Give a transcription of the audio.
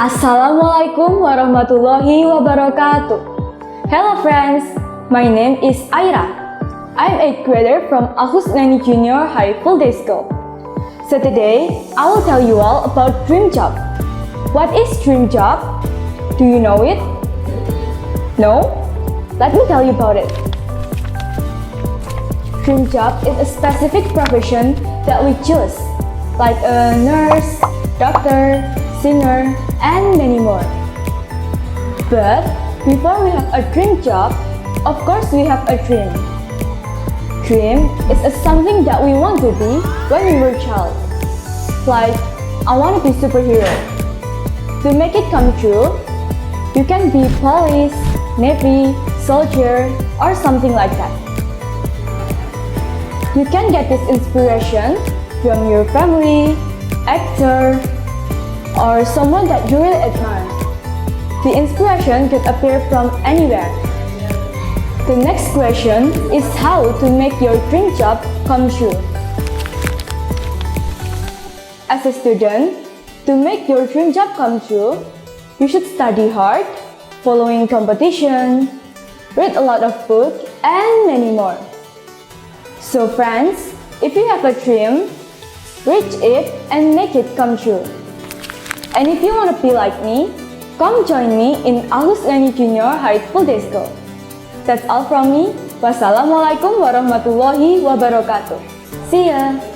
Assalamualaikum warahmatullahi wabarakatuh. Hello friends, my name is Aira. I'm a grader from Al-Chusnaini Junior High Full Day School. So today, I will tell you all about dream job. What is dream job? Do you know it? No? Let me tell you about it. Dream job is a specific profession that we choose, like a nurse, doctor, singer, and many more. But before we have a dream job, of course we have a dream. Dream is something that we want to be when we were a child. Like, I want to be superhero. To make it come true, you can be police, navy, soldier, or something like that. You can get this inspiration from your family, actor, or someone that you really admire. The inspiration could appear from anywhere. The next question is how to make your dream job come true. As a student, to make your dream job come true, you should study hard, following competition, read a lot of books, and many more. So friends, if you have a dream, reach it and make it come true. And if you want to be like me, come join me in Al-Chusnaini Junior High Full Day School. That's all from me. Wassalamualaikum warahmatullahi wabarakatuh. See ya!